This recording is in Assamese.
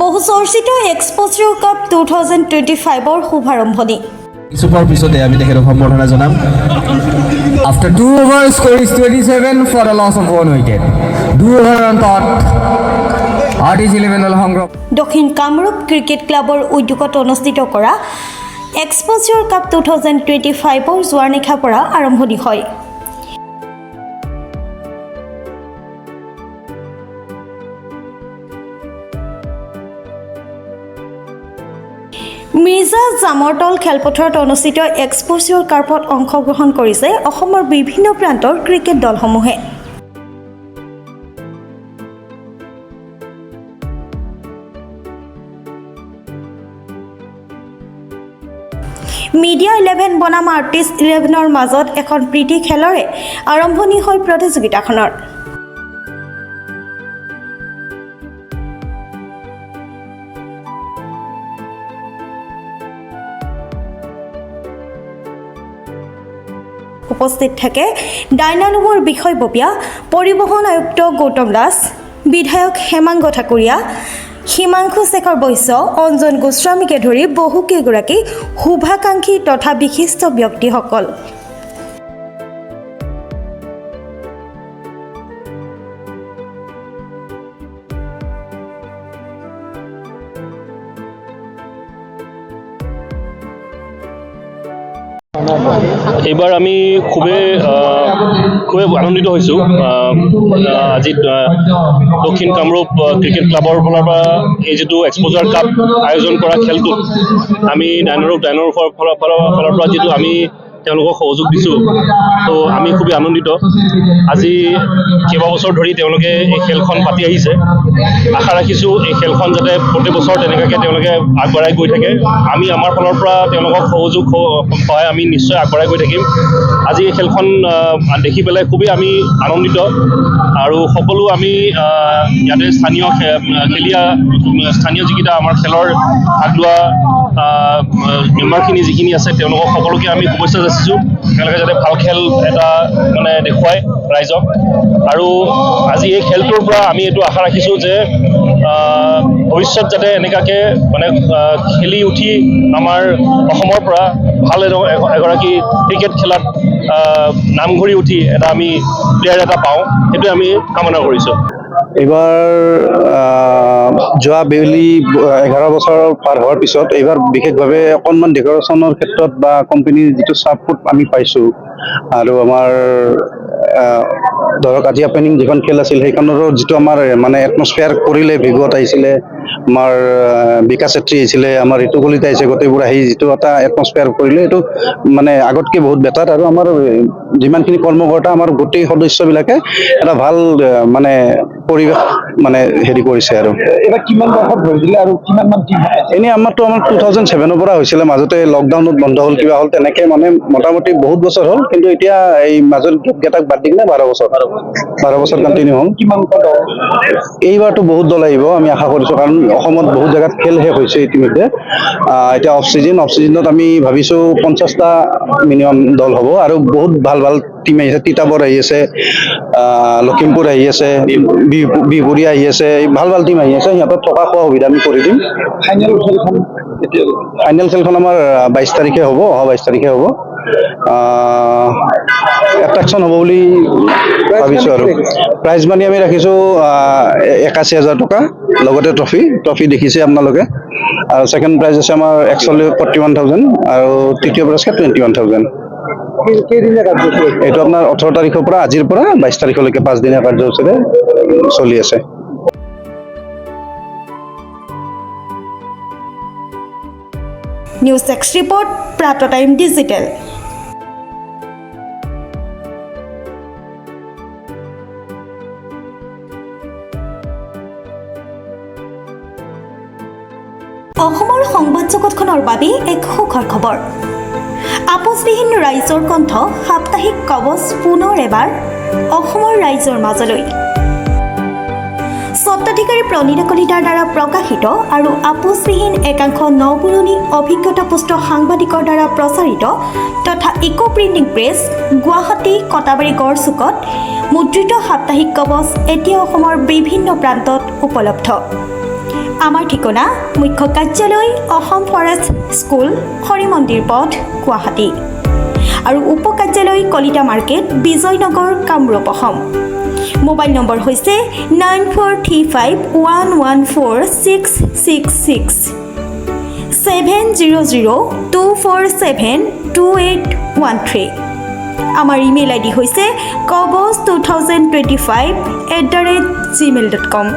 বহুচৰ্চিত এক্সপ'জাৰ কাপ 2025ৰ শুভাৰম্ভণি। কিছুপৰ পিছতে আমি তেখেতক সম্বৰ্ধনা জনাম। After 2 overs, score is 27 for a loss of 1 wicket. 2 over অন্তত Artis 11 দল সংগ্ৰহ। দক্ষিণ কামৰূপ ক্ৰিকেট ক্লাবৰ উদ্যোগত অনুষ্ঠিত কৰা এক্সপ'জাৰ কাপ 2025ৰ যোৱাৰ নিশাৰ পৰা আৰম্ভণি হয়। মিৰ্জা জামৰতল খেলপথাৰত অনুষ্ঠিত এক্সপ'জাৰ কাপত অংশগ্ৰহণ কৰিছে অসমৰ বিভিন্ন প্ৰান্তৰ ক্ৰিকেট দলসমূহে। মিডিয়া 11 বনাম আৰ্টিষ্ট 11ৰ মাজত এখন প্ৰীতি খেলৰে আৰম্ভণি হয় প্ৰতিযোগিতাখনৰ। উপস্থিত থাকে ডাইনানোমৰ বিষয়ববীয়া পৰিবহণ আয়ুক্ত গৌতম দাস, বিধায়ক হেমাংগ ঠাকুৰীয়া, হিমাংশু শেখৰ বৈশ্য, অঞ্জন গোস্বামীকে ধৰি বহুকেইগৰাকী শুভাকাংক্ষী তথা বিশিষ্ট ব্যক্তিসকল। এইবাৰ আমি খুবেই আনন্দিত হৈছোঁ। আজি দক্ষিণ কামৰূপ ক্ৰিকেট ক্লাবৰ ফালৰ পৰা এই যিটো এক্সপ'জাৰ কাপ আয়োজন কৰা খেলটোত আমি ডাইনৰ ফালৰ পৰা যিটো আমি তেওঁলোকক সহযোগ দিছোঁ, তো আমি খুবেই আনন্দিত। আজি কেইবাবছৰ ধৰি তেওঁলোকে এই খেলখন পাতি আহিছে। আশা ৰাখিছোঁ এই খেলখন যাতে প্ৰতি বছৰ তেনেকুৱাকৈ তেওঁলোকে আগবঢ়াই গৈ থাকে। আমি আমাৰ ফালৰ পৰা তেওঁলোকক সহায় আমি নিশ্চয় আগবঢ়াই গৈ থাকিম। আজি এই খেলখন দেখি পেলাই খুবেই আমি আনন্দিত আৰু সকলো আমি ইয়াতে স্থানীয় যিকেইটা আমাৰ খেলৰ ভাগ লোৱা মেম্বাৰখিনি যিখিনি আছে তেওঁলোকক সকলোকে আমি শুভেচ্ছা যাচিছোঁ। তেওঁলোকে যাতে ভাল খেল এটা দেখুৱায় ৰাইজক। আৰু আজি এই খেলটোৰ পৰা আমি এইটো আশা ৰাখিছোঁ যে ভৱিষ্যত যাতে এনেকুৱাকৈ খেলি উঠি আমাৰ অসমৰ পৰা ভাল এগৰাকী ক্ৰিকেট খেলাত নামঘৰি উঠি আমি প্লেয়াৰ এটা পাওঁ, সেইটোৱে আমি কামনা কৰিছোঁ। এইবাৰ যোৱা বেলি 11 বছৰ পাৰ হোৱাৰ পিছত এইবাৰ বিশেষভাৱে অকণমান ডেকৰেশ্যনৰ ক্ষেত্ৰত বা কোম্পানীৰ যিটো ছাপোৰ্ট আমি পাইছোঁ আৰু আমাৰ ধৰক আজি অপেনিং যিখন খেল আছিল সেইখনৰো যিটো আমাৰ এটমস্ফিয়াৰ কৰিলে, ভিগত আহিছিলে, আমাৰ বিকাশ চেত্ৰী আহিছিলে, আমাৰ ঋতু কলিতা আহিছে, গোটেইবোৰ আহি যিটো এটা এটমস্ফিয়াৰ কৰিলে এইটো আগতকৈ বহুত বেটাৰ। আৰু আমাৰ যিমানখিনি কৰ্মকৰ্তা আমাৰ গোটেই সদস্যবিলাকে এটা ভাল পৰিৱেশ হেৰি কৰিছে। আৰু এইবাৰ কিমান বৰ্ষত হৈছিলে আৰু কিমান মান টিম? এনেই আমাৰ 2007ৰ পৰা হৈছিলে, মাজতে লকডাউনত বন্ধ হ'ল, কিবা হ'ল, তেনেকৈ মোটামুটি বহুত বছৰ হ'ল। কিন্তু এতিয়া এই মাজৰ গেটাক বাদ দি কিনে 12 বছৰ কণ্টিনিউ হ'ল। কিমান দল? এইবাৰতো বহুত দল আহিব আমি আশা কৰিছোঁ, কাৰণ অসমত বহুত জেগাত খেল শেষ হৈছে ইতিমধ্যে। এতিয়া অফ চিজনত আমি ভাবিছোঁ 50টা মিনিমাম দল হ'ব আৰু বহুত ভাল টিম আহিছে। তিতাবৰ আহি আছে, লখিমপুৰ আহি আছে, বিহপুৰীয়া আহি আছে, ভাল টিম আহি আছে। সিহঁতৰ থকা খোৱা সুবিধা আমি কৰি দিম। ফাইনেল খেলখন আমাৰ 22 তাৰিখে হ'ব, অহা 22 তাৰিখে হ'ব। এট্ৰেকশ্যন হ'ব বুলি ভাবিছোঁ। আৰু প্ৰাইজ মানি আমি ৰাখিছোঁ 81,000 টকা, লগতে ট্ৰফি দেখিছে আপোনালোকে। আৰু ছেকেণ্ড প্ৰাইজ আছে আমাৰ 41,000 আৰু তৃতীয় পুৰস্কাৰ 21,000। এইটো আপোনাৰ 18 তাৰিখৰ পৰা, আজিৰ পৰা 22 তাৰিখলৈকে 5 দিনীয়া কাৰ্যসূচীৰে চলি আছে। নিউজ এক্স ৰিপৰ্ট, প্ৰাত টাইম ডিজিটেল। অসমৰ সংবাদ জগতখনৰ বাবে এক সুখৰ খবৰ। আপোচবিহীন ৰাইজৰ কণ্ঠ সাপ্তাহিক কবচ পুনৰ এবাৰ অসমৰ ৰাইজৰ মাজলৈ। স্বত্বাধিকাৰী প্ৰণীতা কলিতাৰ দ্বাৰা প্ৰকাশিত আৰু আপোচবিহীন একাংশ নপুৰণি অভিজ্ঞতাপুষ্ট সাংবাদিকৰ দ্বাৰা প্ৰচাৰিত তথা eco printing press, Guwahati Katabari গড়চুকত মুদ্ৰিত সাপ্তাহিক কবচ এতিয়া অসমৰ বিভিন্ন প্ৰান্তত উপলব্ধ। আমাৰ ঠিকনা মুখ্য কাৰ্যালয় অসম ফৰেষ্ট স্কুল হৰি মন্দিৰ পথ গুৱাহাটী আৰু উপ কাৰ্যালয় Kalita market Bijoynagar Kamrup Assam mobile number হৈছে 9435114666 70024728813 আমাৰ ইমেইল আইডি হৈছে kobos2025@gmail.com